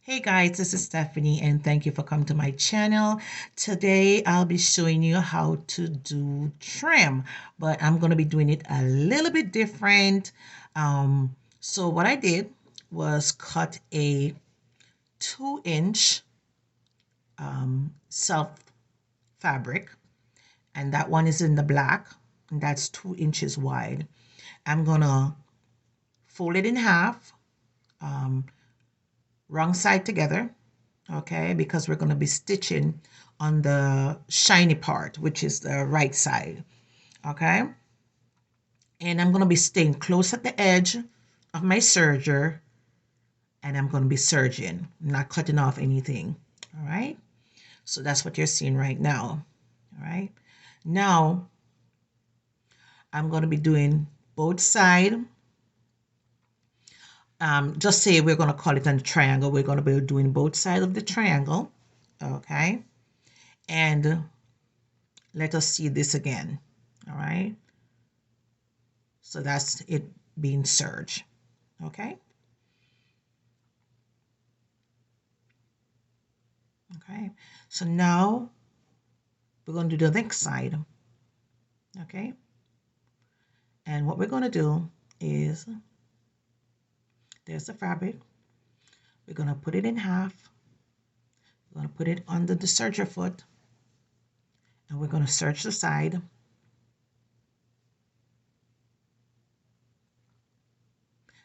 Hey guys, this is Stephanie and thank you for coming to my channel. Today I'll be showing you how to do trim, but I'm going to be doing it a little bit different. So what I did was cut a 2-inch self fabric, and that one is in the black, and that's 2 inches wide. I'm gonna fold it in half, wrong side together, okay, because we're going to be stitching on the shiny part, which is the right side, okay. And I'm going to be staying close at the edge of my serger, and I'm going to be serging, not cutting off anything. All right, so that's what you're seeing right now. All right, now I'm going to be doing both sides. Just say we're going to call it a triangle. We're going to be doing both sides of the triangle, okay. And let us see this again. All right, so that's it being serged, okay. Okay, so now we're going to do the next side, okay. And what we're going to do is, there's the fabric, we're going to put it in half, we're going to put it under the serger foot, and we're going to serge the side,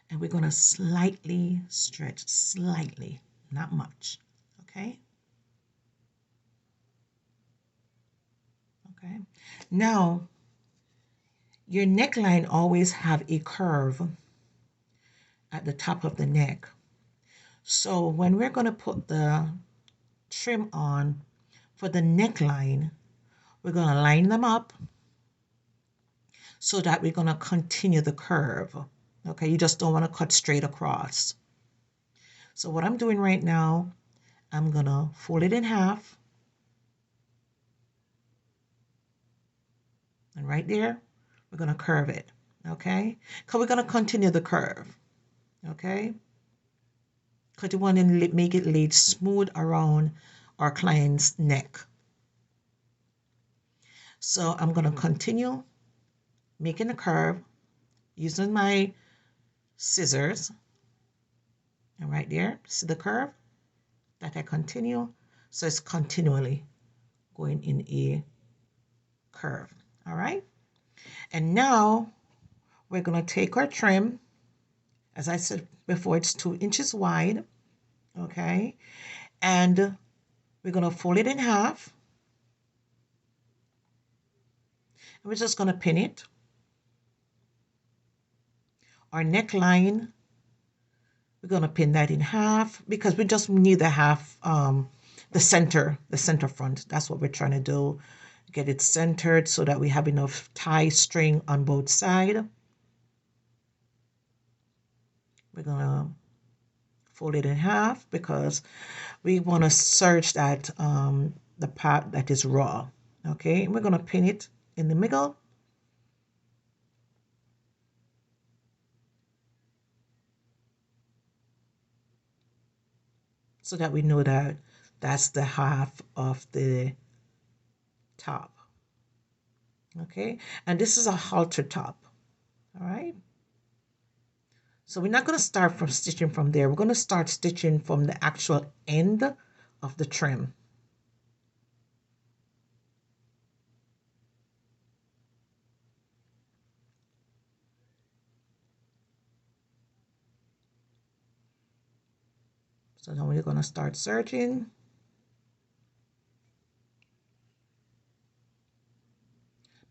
and we're going to slightly stretch, slightly, not much, okay. Okay, now your neckline always have a curve at the top of the neck. So when we're going to put the trim on for the neckline, we're going to line them up so that we're going to continue the curve. Okay, you just don't want to cut straight across. So what I'm doing right now, I'm going to fold it in half. And right there, we're going to curve it. Okay, because we're going to continue the curve. Okay, because you want to make it laid smooth around our client's neck. So I'm going to continue making a curve using my scissors. And right there, see the curve that I continue? So it's continually going in a curve. All right. And now we're going to take our trim. As I said before, it's 2 inches wide. Okay. And we're going to fold it in half. And we're just going to pin it. Our neckline, we're going to pin that in half because we just need the half, the center front. That's what we're trying to do. Get it centered so that we have enough tie string on both sides. We're going to fold it in half because we want to serge that, the part that is raw. Okay, and we're going to pin it in the middle. So that we know that that's the half of the top. Okay, and this is a halter top. All right, so we're not going to start from stitching from there. We're going to start stitching from the actual end of the trim. So now we're going to start serging.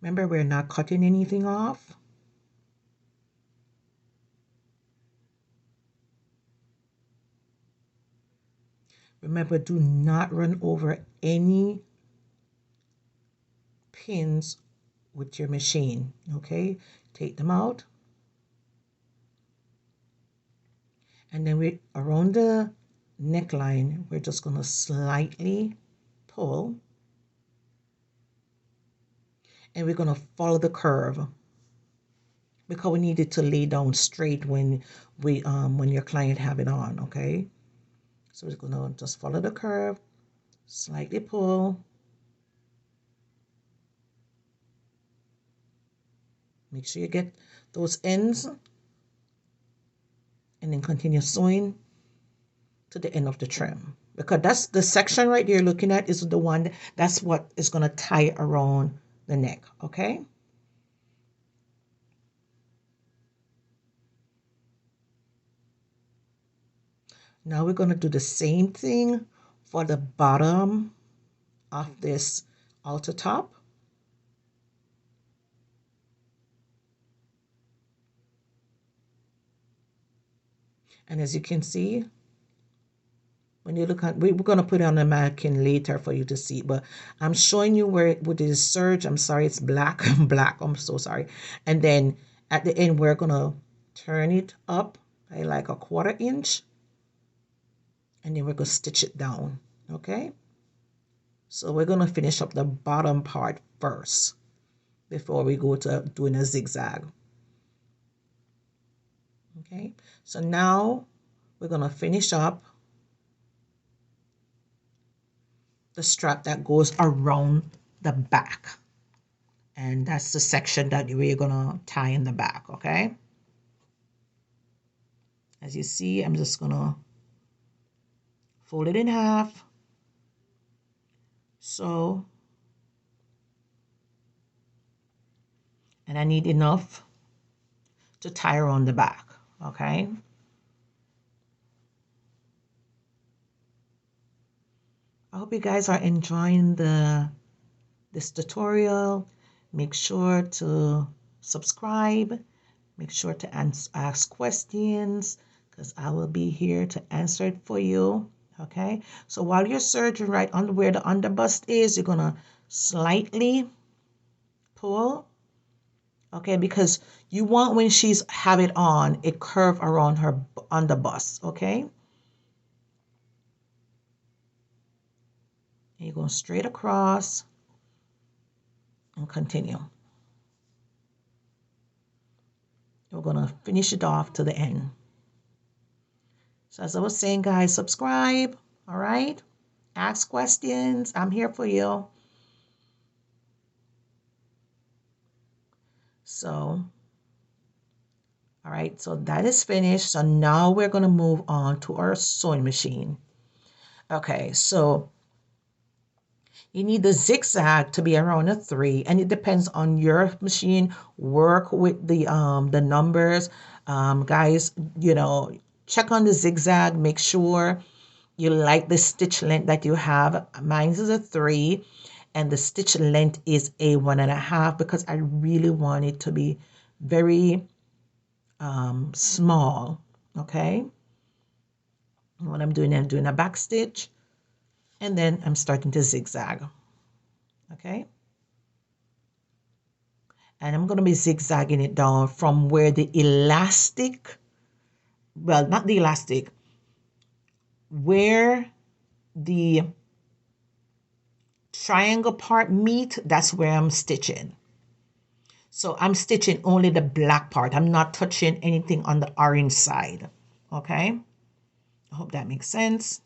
Remember, we're not cutting anything off. Remember, do not run over any pins with your machine, okay? Take them out. And then we around the neckline, we're just going to slightly pull. And we're going to follow the curve because we need it to lay down straight when your client have it on, okay? So we're gonna just follow the curve, slightly pull. Make sure you get those ends, and then continue sewing to the end of the trim, because that's the section right there looking at is the one that's what is going to tie around the neck. Okay, now we're going to do the same thing for the bottom of this halter top. And as you can see, when you look at, we're going to put it on the mannequin later for you to see, but I'm showing you where it would is serge. I'm sorry, it's black. Black, I'm so sorry. And then at the end, we're going to turn it up by like a 1/4 inch, and then we're going to stitch it down. Okay, so we're going to finish up the bottom part first before we go to doing a zigzag. Okay, so now we're going to finish up the strap that goes around the back, and that's the section that we're going to tie in the back. Okay, as you see, I'm just going to fold it in half, so, and I need enough to tie around the back. Okay, I hope you guys are enjoying this tutorial. Make sure to subscribe. Make sure to ask questions, because I will be here to answer it for you. Okay, so while you're serging right under where the underbust is, you're gonna slightly pull. Okay, because you want, when she's have it on, it curve around her underbust. Okay, and you're going straight across and continue. We're going to finish it off to the end. So as I was saying, guys, subscribe. All right, ask questions. I'm here for you. So, all right, so that is finished. So now we're going to move on to our sewing machine. Okay, so you need the zigzag to be around a 3, and it depends on your machine. Work with the numbers. Guys, you know, check on the zigzag. Make sure you like the stitch length that you have. Mine is a 3, and the stitch length is a 1.5, because I really want it to be very small. Okay, and what I'm doing a back stitch, and then I'm starting to zigzag. Okay, and I'm going to be zigzagging it down from where the elastic, well, not the elastic, where the triangle part meet, that's where I'm stitching. So I'm stitching only the black part. I'm not touching anything on the orange side. Okay, I hope that makes sense.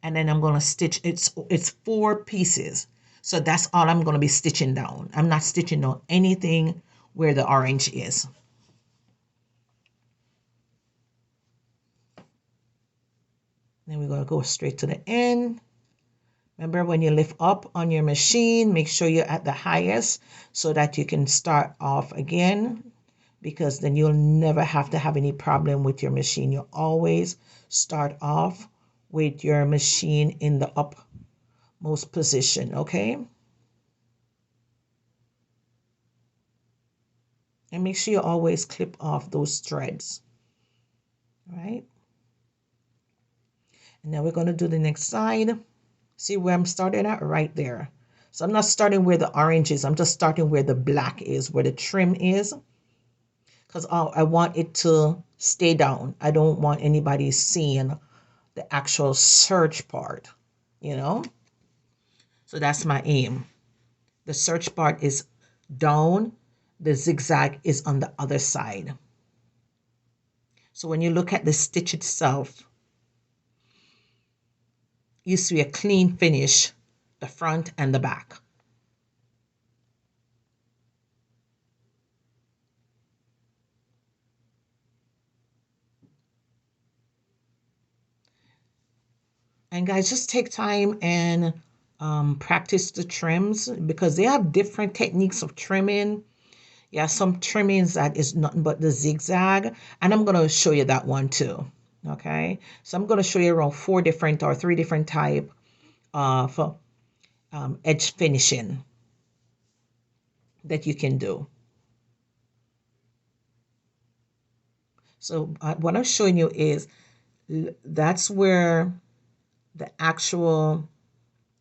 And then I'm going to stitch, it's 4 pieces. So that's all I'm going to be stitching down. I'm not stitching down anything where the orange is. Then we're going to go straight to the end. Remember, when you lift up on your machine, make sure you're at the highest so that you can start off again, because then you'll never have to have any problem with your machine. You'll always start off with your machine in the upmost position. Okay, and make sure you always clip off those threads. All right, and now we're going to do the next side. See where I'm starting at? Right there. So I'm not starting where the orange is. I'm just starting where the black is, where the trim is, because I want it to stay down. I don't want anybody seeing the actual serge part, you know. So that's my aim. The serge part is down. The zigzag is on the other side. So when you look at the stitch itself, you see a clean finish, the front and the back. And guys, just take time and practice the trims because they have different techniques of trimming. Yeah, some trimmings that is nothing but the zigzag, and I'm going to show you that one too. Okay, so I'm going to show you around 4 different or 3 different type of edge finishing that you can do. So what I'm showing you is that's where the actual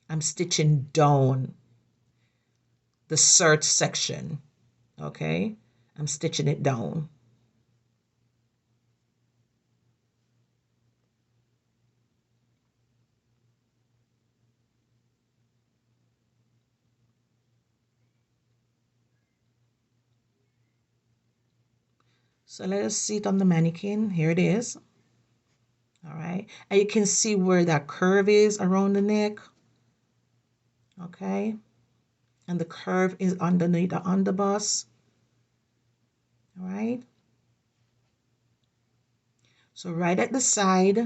I'm stitching down the serge section. Okay, I'm stitching it down. So let us see it on the mannequin. Here it is. All right, and you can see where that curve is around the neck. Okay, and the curve is underneath the underbust. All right, so right at the side,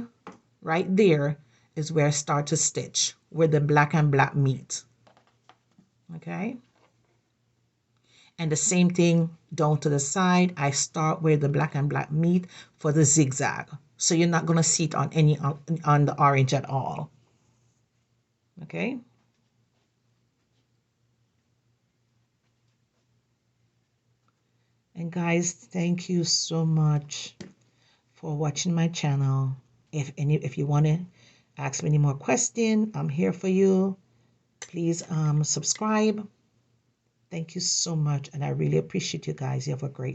right there is where I start to stitch, where the black and black meet. Okay, and the same thing down to the side. I start where the black and black meet for the zigzag, so you're not going to see it on any on the orange at all. Okay, and guys, thank you so much for watching my channel. If you want to ask me any more questions, I'm here for you. Please subscribe. Thank you so much, and I really appreciate you guys. You have a great